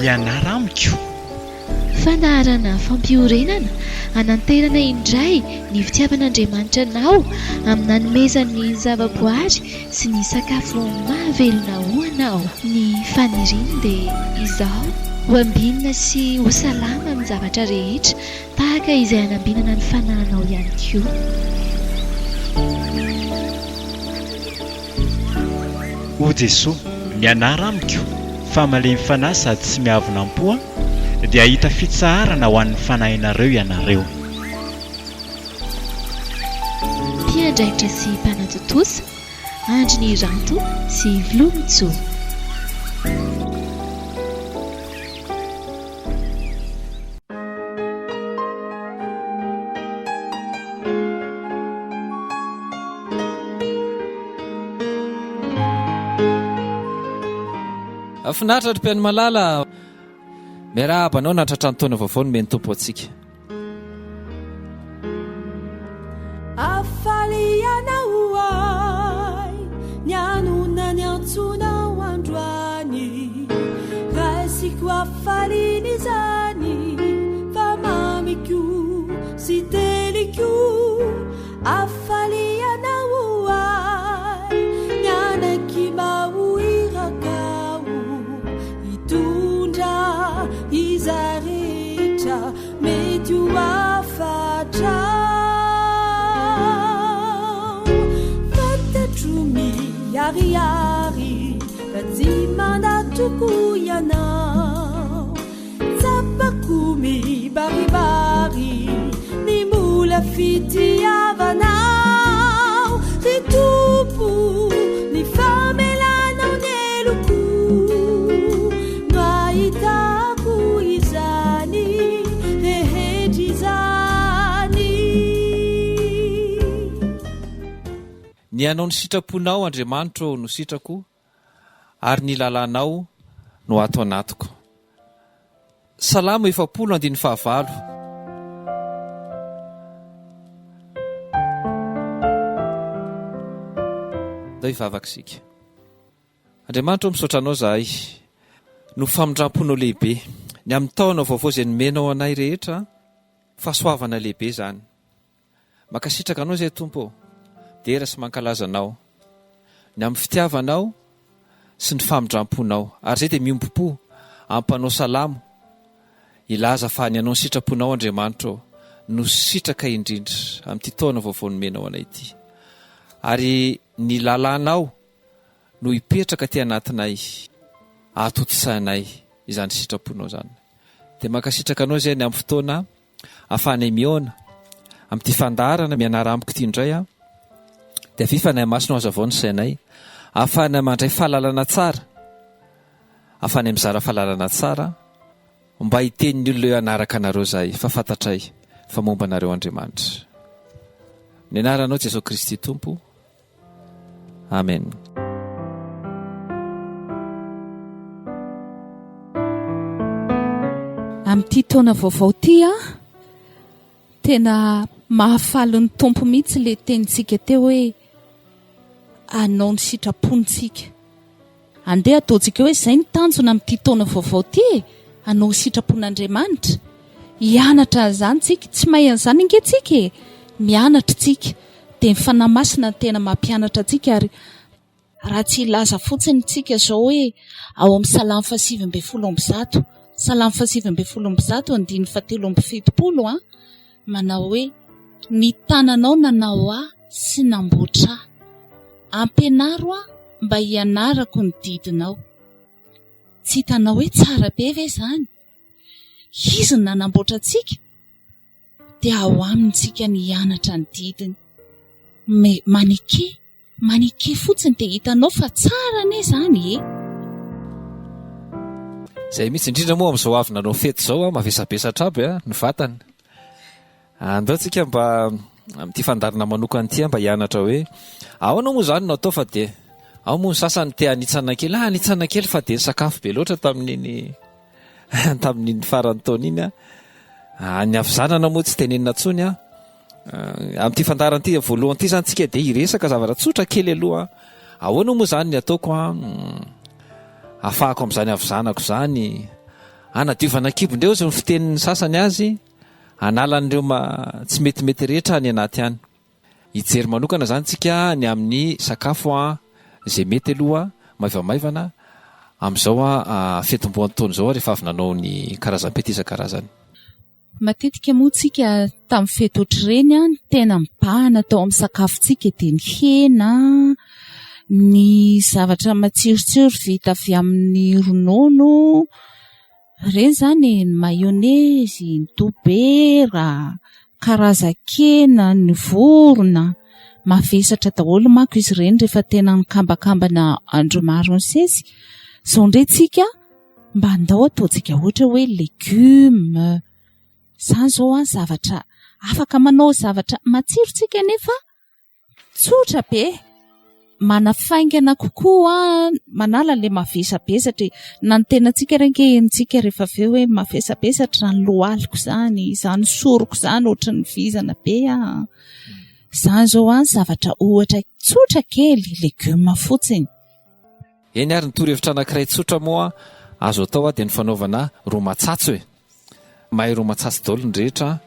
mianara amiko. Fanarana fampiorenana hananterana indray ny fitiavan'Andriamanitra anao amin'ny nanomezany zavaboary sy ny sakafo mahavelona ho anao. Ny faniriany dia izao: ho ambinina sy ho salama amin'ny zavatra rehetra, tahaka izay hanambinana ny fanahinao ihany koa. O Jesoa, mianara amiko fa malemy fanahy sady tsy miavona am-po dia hita fitsarana ho an'ny fanahinareo ianareo. Mpiandraikitra sy mpanatotosa, andry ny ranto sy volomitsoa. Afinaritra ry mpiaino malala, miarabanao natratra ny taona vaovao no meny tompo antsika. Afalianao ay ny anona ny antsonao androany, raisiko afaliny izany fa mamiko sy teliko. Afalianao ay ny anaky mahoirakao, hitondra izarehetra mety ho afatra. Fantatro miariary fa tsy mandatoko ianao, tsapako mibaribary ny mola fitiavanao. Ty tompo ny famelanao ny eloko, no ahitako izany rehetra izany. Ny anao ny sitraponao Andriamanitra no sitrako, ary ny lalanao no ato anatiko. Salamo 4:15. Da ivavakisika. Andriamanitra misaotra anao zahay no famindramponao lehibe ny amin'ny taona vaovao izay nomenao anay rehetra, fahasoavana lehibe zany. Makasitraka anao izay Tompo, dera sy mankalaza anao ny amin'ny fitiavanao sy ny famindramponao, ary zay dia miompo-po ampanao salamo, ilaza fa ny anao ny sitraponao Andriamanitra no sitraka indrindra amin'ity taona vaovao nomenao anay ity, ary ny lalanao no hipetraka ty anatinay, atotosanay izany sitraponao zany. Dia makasitraka anao zay ny amin'ny fotoana ahafahanay miona amin'ity fandarana mianara amiko ity indray, dia fifanay masino hazavao ny sainay, ahafahanay mandray fahalalana tsara, ahafahanay mizara fahalalana tsara, mba hitenin'ny olona eo anaraka anareo zahay, fa fantatray fa momba anareo Andriamanitra. Ny anaranao Jesosy Kristy Tompo, amen. Amin'ity taona vaovao ty tena mahafaly ny tompo mihitsy le tenintsika teo hoe anao ny sitrapontsika. Andeha ataontsika hoe izay ny tanjona amin'ity taona vaovao ty, anao sitrapon'Andriamanitra. Hianatra zany tsika, tsy mahay an'izany ingentsika, mianatra tsika, dia ny fanahy masina tena mampianatra tsika. Ary raha tsy ilaza fotsiny tsika zao hoe ao amin'ny Salamo 8:100, Salamo 8:100, 7:70, manao hoe ny tananao nanao sy namboatra, ampianaro mba hianarako ny didinao. Tsy hitanao hoe tsara be ve zany? Izy ny nanamboatra antsika, dia ao amintsika ny hianatra ny didiny. Manike fotsiny dia hitanao fa tsara ne zany Zay mihitsy indrindra moa amin'izao avy nanao fety zao, mavesabesatra aby ny vatany. Andao tsika mba amin'ity fandarina manokana ity mba hianatra hoe ahoana moa zany no atao, fa dia ao moa ny sasany te hanitsana kely, hanitsana kely fa dia sakafo be loatra tamin'iny farany taona iny. Ny avizanana moa tsy tenenina tsony amin'ity fandarana ity voalohany ity zany tsika dia hiresaka zavatra tsotra kely aloha. Ahoana moa zany ny ataoko, afahako amin'izany avizanako zany, anadiovana kibondreo sy ny fiteniny sasany azy analan'ireo tsy metimety rehetra ny anaty any. Hijery manokana zany tsika ny amin'ny sakafo zay mety aloha maivamaivana amin'izao fetim-boan'ny taona zao rehefa avy nanao ny karazam-pety isan-karazany. Matetika moa tsika tamin'ny fety ohatr'ireny tena mibahana tao amin'ny sakafontsika dia ny hena, ny zavatra matsirotsiro vita avy amin'ny ronono, ireny zany ny mayonezy, ny dobera, karazan-kena, ny vorona, mavesatra daholo manko izy ireny rehefa tena nikambakambana andro maro ny sesy. Izao indray tsika mba andao ataontsika ohatra hoe legioma. Izany izao zavatra afaka manao zavatra matsiro tsika nefa tsotra be, manafaingana kokoa, manala le mavesabesatra. Na ny tenantsika range hentsika rehefa avy eo hoe mavesabesatra ny lohaliko zany, izany soroko izany ohatra ny vizana be. Izany izao zavatra ohatra tsotra kely, legioma fotsiny. Eny ary ny torohevitra anankiray tsotra moa azo atao dia ny fanaovana romatsatso. Mahay romatsatso daholo ny rehetra,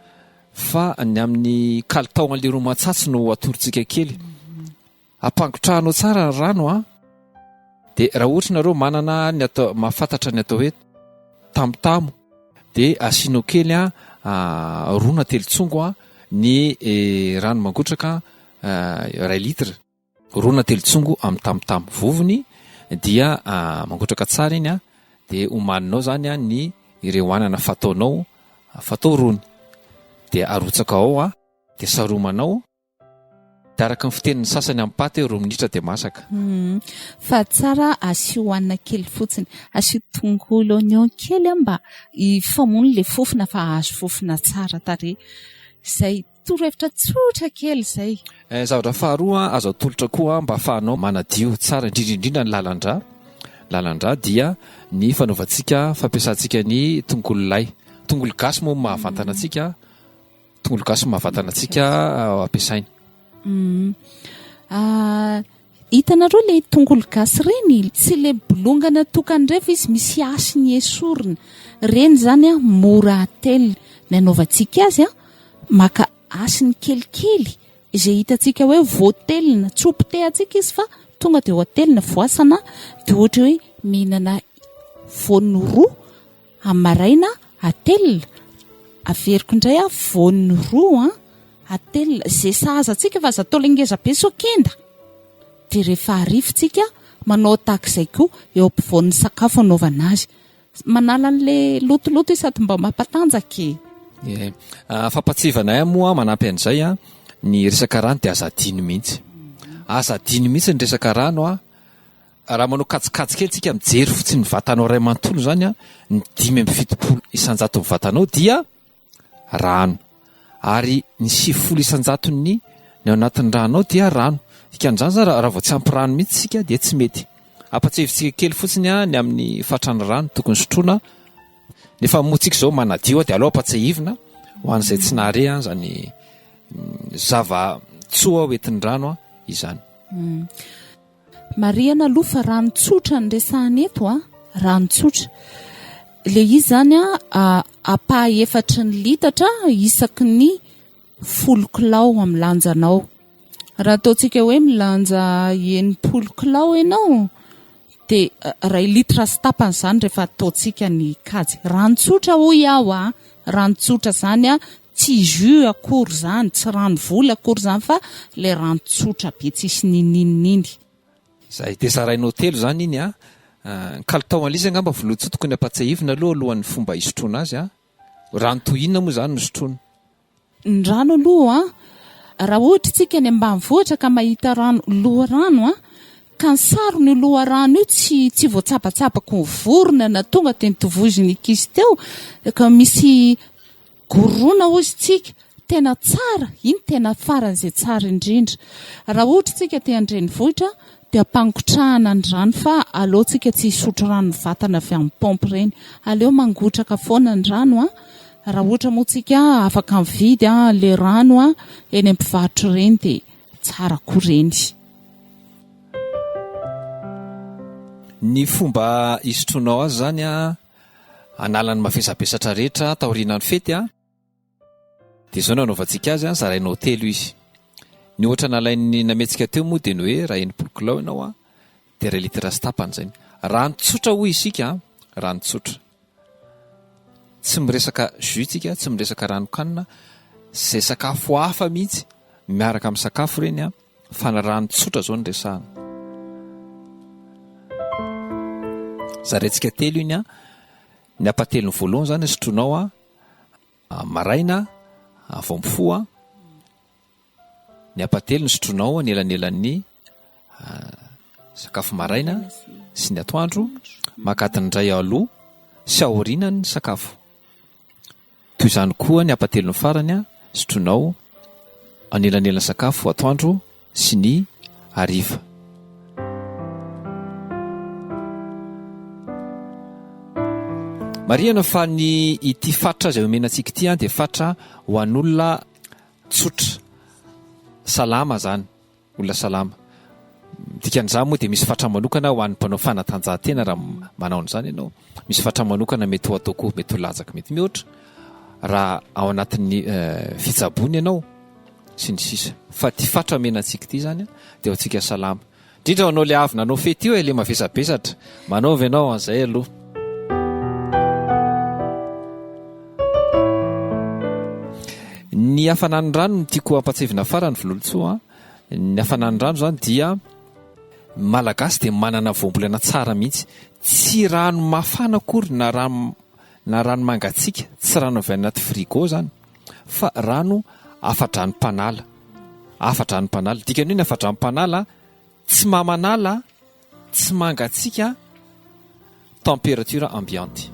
fa ny amin'ny kalitao an'ilay romatsatso no atorontsika kely. Ampangotrahanao tsara ny rano dia raha ohatra nareo manana ny atao mahafantatra ny atao hoe tamotamo dia asianao kely rona telontsongo ny rano mangotraka 1 litra, rona telontsongo amin'ny tamotamo vovony dia mangotraka tsara iny dia homaninao zany ny ireo anana fatao rony dia arotsaka ao dia saromanao dia araka ny fiteniny sasany amin'ny paty 2 minitra dia masaka. Fa tsara asio hanina kely fotsiny, asio tongolo oignon kely mba hifamono le fofona fa azo fofona tsara tarehy. Izay torohevitra tsotra kely izay. Zavatra faharoa azo atolotra koa mba ahafahanao manadio tsara indrindrindrindra ny lalandra dia ny fanaovantsika fampiasantsika ny tongolo lay. Tongolo gasy moa mahavantana antsika ampiasaina. Hitanareo le tongolo gasy reny, tsy le bolongana tokany refa izy misy asiny esorina reny zany mora ately. Ny anaovantsika azy maka asiny kelikely izay hitantsika hoe voatelina, tsopo-te atsika izy fa tonga dia hoatelina voasana dia ohatra hoe mihinana voany 2 amaraina atelina, averiko indray voany 2 atelina, izay sahaza atsika fa aza atao lengeza be sokenda. Dia rehefa arifontsika manao tahak'izay koa eo ampovoan'ny sakafo anaovana azy, manala an'le lotoloto sady mba mampatanjaka. Fampatsivanay moa manampy an'izay ny resaka rano dia azadiny mihitsy ny resaka rano raha manao katsikajy kely tsika mijery fotsiny ny vatanao ray manontolo zany ny 570 isanjato ny vatanao dia rano, ary ny 70 isanjatony ny ao anatin'ny rano ao dia rano. Ikan'izany zany raha vao tsy ampy rano mihitsy sika dia tsy mety. Apatsevitsika kely fotsiny ny amin'ny fatrany rano tokony sotroina. Nefa motsika izao manadio dia aloha apatsehivina ho an'izay tsy nahare zany zava-tsoa hoentin'ny rano izany. Mariana aloha fa rano tsotra ny resahana eto rano tsotra. Le izy zany apa-efatra ny litatra isaky ny 10 kilao amin'ny lanjanao. Raha ataontsika hoe milanja 9 kilao ianao dia 2 litra sy tapany izany rehefa ataontsika ny kajy. Rano tsotra hoy aho rano tsotra zany tsy jus akory zany, tsy rano vola akory zany fa le rano tsotra be tsisy ninininy. Izay dia zarainao telo zany iny kalitao an'ilay angamba voaloha tokony apatsahivina alohan'ny fomba hisotroana azy rano toy inona moa zany no sotroina? Ny rano aloha raha ohatra tsika ny ambanivohitra ka mahita rano loharano ka ny sarony loharano io tsy voatsapatsapaky ny vorona na tonga dia nitovoziny ankizy teo ka misy gorona ozy tsika tena tsara, iny tena faran'izay tsara indrindra. Raha ohatra tsika te andrenivohitra dia ampangotrahana ny rano fa aleontsika tsy hisotro rano vatana avy amin'ny pompe ireny, aleo mangotraka foana ny rano raha ohatra moa tsika afaka mividy le rano eny am-mpivarotra ireny dia tsara koa ireny. Ny fomba hisotroanao azy zany analany mavesabesatra rehetra taoriana ny fety dia izao nanaovantsika azy zarainao telo izy. Ny ohatra nalainy nametsika teo moa dia ny hoe raha 80 kilao ianao dia 2 litatra sy tapany zany. Rano tsotra hoy isika, rano tsotra. Tsy miresaka jus tsika, tsy miresaka ranokanina, izay sakafo hafa mihitsy miaraka amin'ny sakafo ireny fa na rano tsotra zao ny resahana. Zaraintsika telo iny ny apatelo ny voalohany zany sotronao maraina vao mifoa. Ny apatelo ny sotronao anelanelan'ny sakafo maraina sy ny atoandro makatiny indray aloha sy aorianany sakafo. Toy izany koa ny apatelo ny farany sotronao anelanelan'ny sakafo atoandro sy ny hariva. Marihana fa ny ity fatra izay omenantsika ity dia fatra ho an'olona tsotra, salama zany, olona salama. Dikan'izany moa dia misy fatra manokana ho an'ny mpanao fanatanjahantena raha manao an'izany ianao. Misy fatra manokana mety ho atao koa, mety ho latsaka, mety mihoatra raha ao anatin'ny fitsaboana ianao sy ny sisa. Fa ty fatra omenantsika ity zany dia ho antsika salama. Indrindra anao le avy nanao fety io ilay mavesabesatra, manaovy ianao an'izay aloha. Ny hafanan'ny rano no tiako ampatsevina farany vololotsoa. Ny hafanan'ny rano zany dia malagasy dia manana voambolana tsara mihitsy. Tsy rano mafana akory na rano mangatsiaka, tsy rano avy anaty frigo zany, fa rano afadrany mpanala. Afadrany mpanala. Dikany hoe ny afadrany mpanala tsy mamanala, tsy mangatsiaka, température ambiante.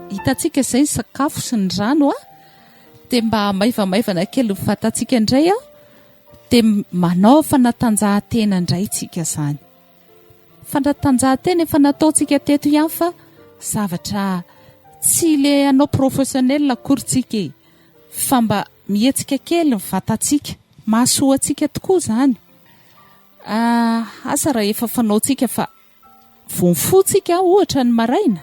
Hitantsika izay ny sakafo sy ny rano dia mba maivamaivana kely vatantsika indray dia manao fanatanjahantena indray tsika izany. Fanatanjahantena efa nataontsika teto ihany fa zavatra tsy ilay anao professionnel akory fa mba mihetsika kely ny vatantsika, mahasoantsika tokoa izany. Asa raha efa fanaontsika fa vonfotsika ohatra ny maraina,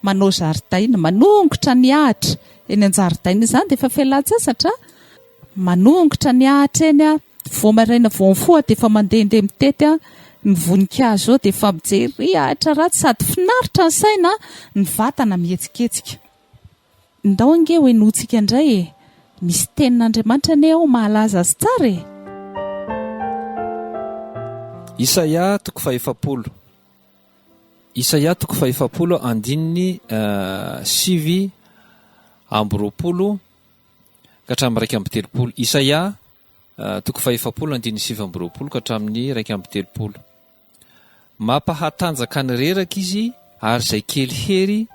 manao zaridaina, manongotra ny ahitra eny an-jaridaina izany dia efa fialan-tsasatra. Manongotra ny ahitra eny vao maraina vao mifoha dia efa mandehandeha mitety ny voninkazo dia efa mijery ahitra ratsy, sady finaritra ny saina, ny vatana mihetsiketsiky. Ndao ange hoe notsika indray misy tenin'Andriamanitra ane ao mahalaza azy tsara Isaia 7. Isaia 7 andininy 7 amby 20 ka hatramin'ny 2 amby 30. Isaia 7 andininy 7 amby 20 ka hatramin'ny 2 amby 30. Mampahatanjaka ny reraka izy ary izay kely hery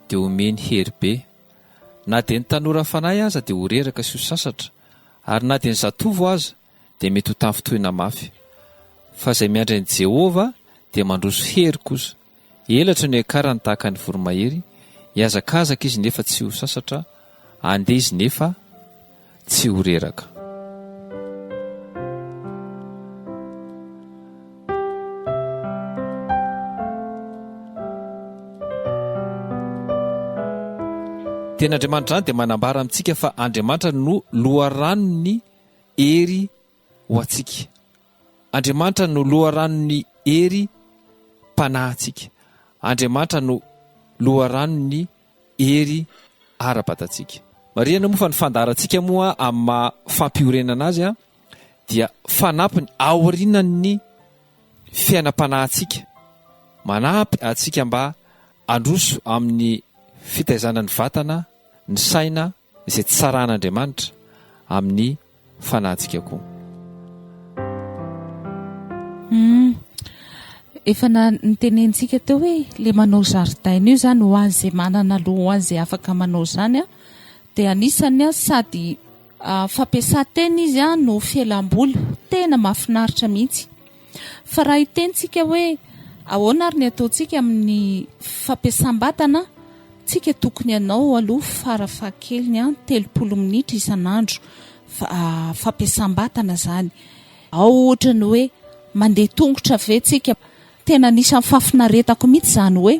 dia omeny hery be. Na dia ny tanora fanahy aza dia ho reraka sy ho sasatra, ary na dia ny zatovo aza dia mety ho tamin'ny fotoana mafy. Fa izay miandry an'i Jehova dia mandroso hery kosa. Elatra ny akarany tahaka ny voromahery, hiazakazaka izy nefa tsy ho sasatra, andeha izy nefa tsy ho reraka. Ten'Andriamanitra zany dia manambara amintsika fa Andriamanitra no loharanony hery ho antsika. Andriamanitra no loharanony hery mpanahintsika. Andriamanitra no loharanony hery ara-batatsika. Mariana moa fa ny fandaharantsika moa amin'ny fampiorenana azy dia fanampiny aorianany fiainam-panahintsika, manampy antsika mba androso amin'ny fitaizana ny vatana, ny saina izay tsaran'Andriamanitra amin'ny fanahintsika koa. Efa nitenentsika teo hoe le manao zaridaina io zany ho azy manana loha, ho azy afaka manao zany dia anisany sady fampiasa-tena izy no fialam-boly tena mahafinaritra mihitsy. Fa raha hitentsika hoe ahoana ary ny ataontsika amin'ny fampiasam-batana tsika tokony anao aloha farafahakeliny 30 minitra isan'andro fampiasam-batana zany ao ohatra ny hoe mandeha tongotra ve tsika tena anisan'ny fafinaretako mihitsy zany hoe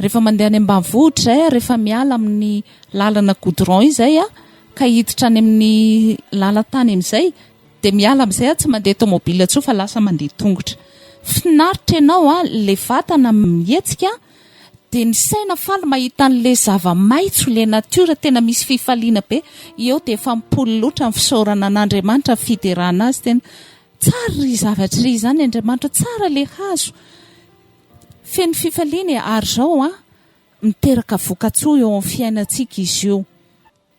rehefa mandeha any ambanivohitra rehefa miala amin'ny lalana goudron izay ka hiditra any amin'ny lalantany amin'izay dia miala amin'izay tsy mandeha tomobile tsoa fa lasa mandeha tongotra finaritra ianao le vatana mihetsika dia ny saina faly mahita an'le zava-maitso le natiora tena misy fifaliana be eo dia efa mipolo loatra ny fisaorana an'Andriamanitra fiderana azy tena tsara ry zavatra ry zany Andriamanitra tsara le hazo feno fifaliana ary zao miteraka voka-tsoa eo amin'ny fiainantsika izy io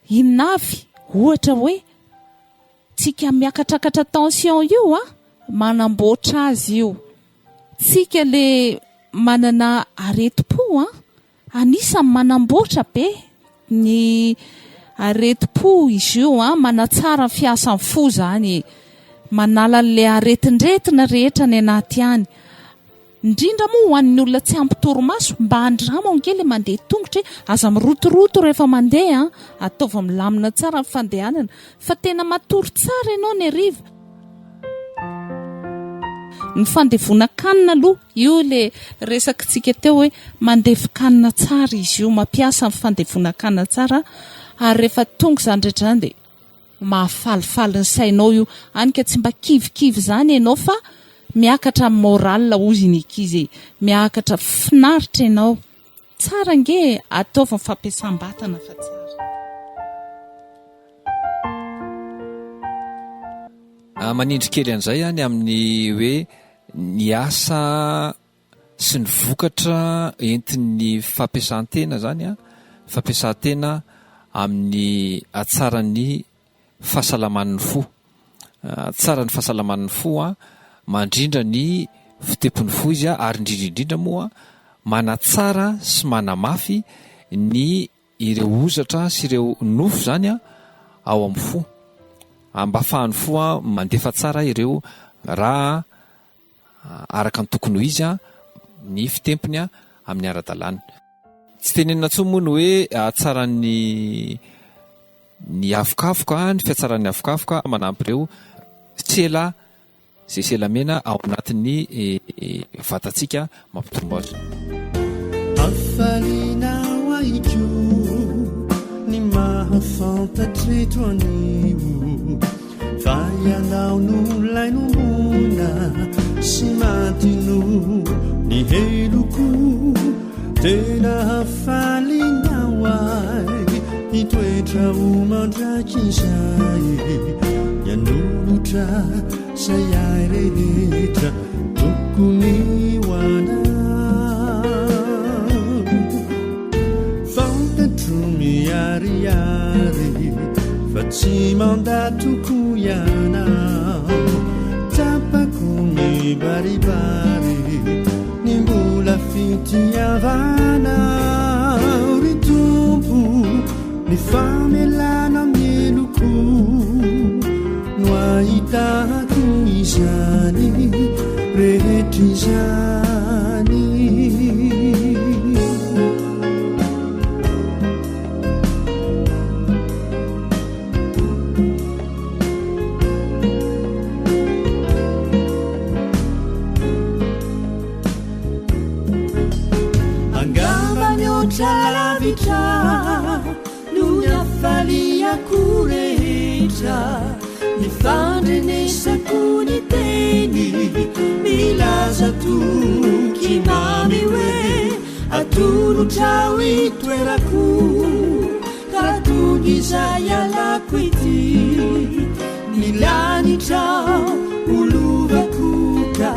inavy ohatra hoe tsika miakatrakatra tension io manamboatra azy io tsika le manana areti-po anisany manamboatra be ny areti-po izy io manatsara ny fiasan'ny fo zany manala le aretin-dretina rehetra ny anaty any indrindra moa ho an'ny olona tsy ampy torimaso mba andrama ongely mandeha tongotra aza mirotoroto rehefa mandeha ataova milamina tsara ny fandehanana fa tena matory tsara ianao ny ariva ny fandevonan-kanina aloha io le resakitsika teo hoe mandevo-kanina tsara izy io mampiasa ny fandevonan-kanina tsara ary rehefa tonga zany rehetra zany dia mahafalifaly ny sainao io anika tsy mba kivikivy zany ianao fa miakatra moral ozy ny ikizy miakatra finaritra ianao tsara nge ataova ny fampiasam-batana fa tsara manindry kely an'izay any amin'ny hoe ny asa sy ny vokatra entin'ny fampiasan-tena zany fampiasan-tena amin'ny atsaran'ny fahasalaman'ny fo tsara ny fahasalaman'ny fo mandrindra ny fitepon'ny fo izy ary indrindraindrindra moa manatsara sy manamafy ny ireo ozatra sy ireo nofo zany ao amin'ny fo mba afahan'ny fo mandefa tsara ireo raha araka ny tokony ho izy ny fitempony amin'ny ara-dalàna tsy tenenina tsoa moa ny hoe atsaran'ny avokafoka ny fiatsaran'ny avokafoka manampy ireo tsela zay selamena ao anatin'ny vatantsika mampitombo azy afalinao aiko ny mahafantatreto anio fa ianao nolay nomona sy matino ny heloko tena hafalinao ay hitoetra ho mandraky izay yanolotra say ay rehetra tokony hoanao fantatro miariary fa tsy mandatoko ianao tapako mibaribary ny mbola fitiavanao ry tompo ny famelana mieloko no ahitako izany rehetra izany lavitra no nyafaliako rehetra ny fandrenesako ny teny milaza toky mamy hoe atolotra ho itoerako ka tonga izay alako ity ny lanitra olovako ka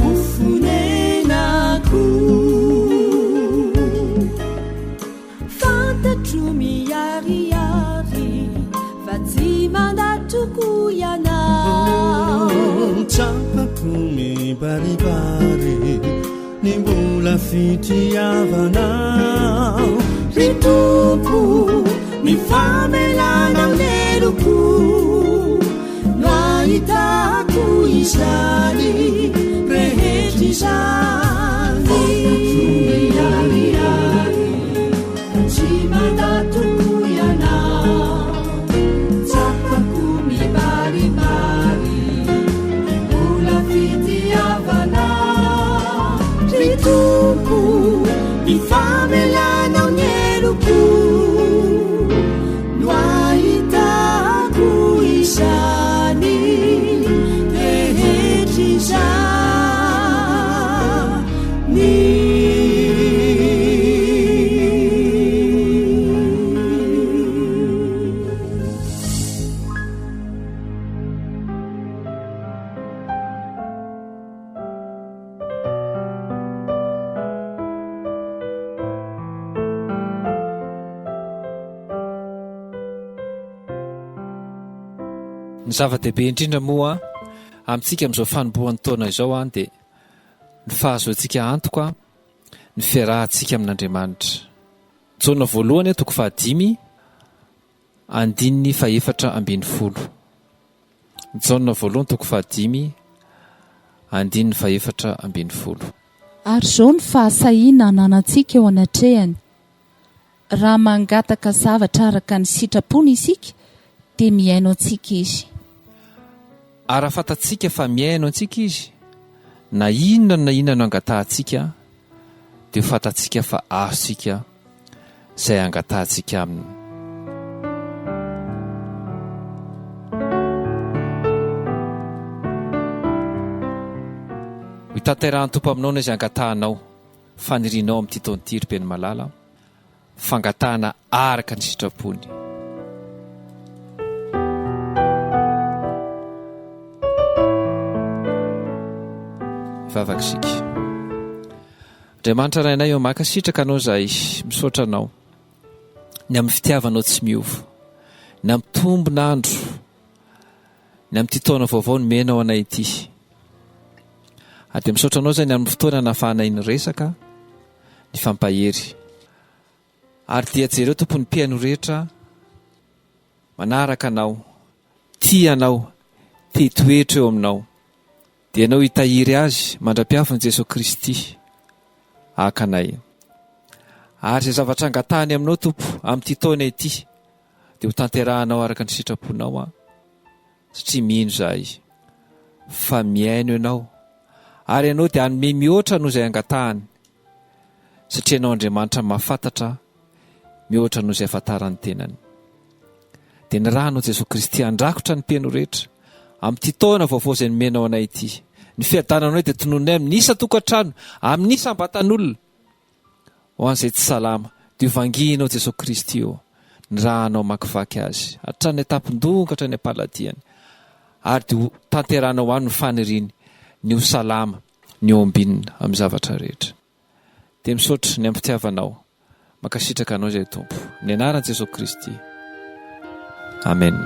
ofonenako miariary fa tsy mandatoko ianao tsapako mibaribary ny mbola fitiavanao ry tompo ny famelana meloko no ahitako izany rehetra izany datukuiana tsapako mibaribary ola fitiavana ry tompo mifamelanao ny eloko no ahitako izany rehetra izany ny zava-dehibe indrindra moa amintsika amin'izao fanombohan'ny taona izao dia ny fahazoantsika antoka ny fiarahantsika amin'Andriamanitra. Jaona voalohany 5 andininy 4:12. Jaona voalohany 5 andininy 4:12. Ary izao ny fahasahiana ananantsika eo anatrehany. Raha mangataka zavatra araka ny sitrapony isika dia miaino antsika izy. Ary raha fantatsika fa miaino antsika izy, na inona no angatahantsika dia fantatsika fa azontsika izay angatahantsika aminy. Hitanterahany tompo aminao na izay angatahanao, fanirianao amin'ity taon'ity ry Beny Malala, fangatahana araka ny sitrapony. Vavakisika Andriamanitra rainay eo makasitraka anao izay misaotra anao ny amin'ny fitiavanao tsy miova, ny amin'ny tombon'andro, ny amin'ity taona vaovao ny menao anay ity. Ary dia misaotra anao izay ny amin'ny fotoana nahafahanay ny resaka ny fampahery. Ary dia jereo tompony mpiaino rehetra manaraka anao, tia anao, te-toetra eo aminao, dia ianao hitahiry azy mandra-piafin'i Jesosy Kristy akanay. Ary izay zavatra angatahany aminao tompo amin'ity taona ity dia ho tanterahanao araka ny sitraponao satria mino izahay fa miaino ianao, ary ianao dia hanome mihoatra noho izay angatahany satria ianao Andriamanitra mahafantatra mihoatra noho izay ahafantarany tenany. Dia ny rahanao Jesosy Kristy andrakotra ny mpiaino rehetra amin'ity taona vaovao izay nomenao anay ity. Ny fiadananao dia tononay amin'isa tokantrano, amin'isa ambatan'olona ho an'izay tsy salama dia vanginao Jesosy Kristy eo ny rahanao makivaky azy hatrany tapindonga hatrany am-paladiany, ary dia tanteranao any ny faniriany ny ho salama ny eo ambinina amin'ny zavatra rehetra. Dia misaotra ny ampitiavanao, makasitraka anao izay tompo, ny anaran'i Jesosy Kristy. Amen.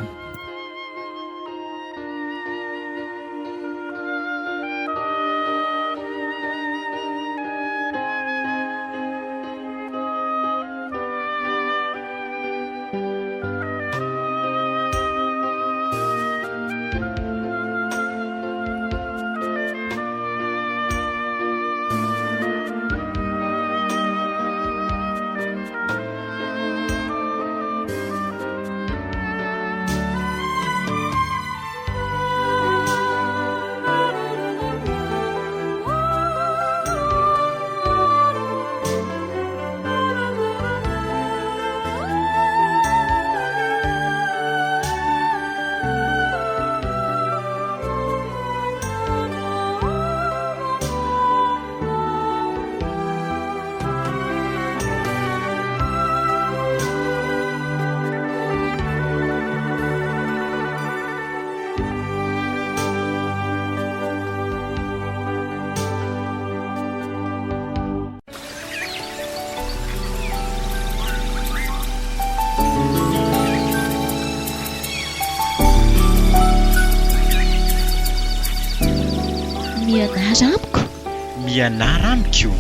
Mianara amiko.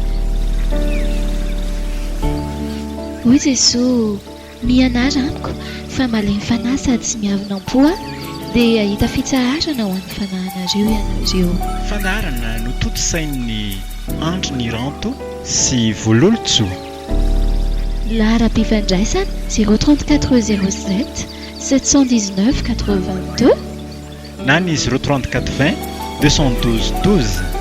Oi Jesosy, mianara amiko fa malemy fanahy sady tsy miavina am-po dia ahita fitsarana ho an'ny fanahinareo ianareo. Fandarana no totosain'ny andro ny ranto sy vololotso. Laharam-pifandraisana 034 07 719 82 na ny 034 20 212 12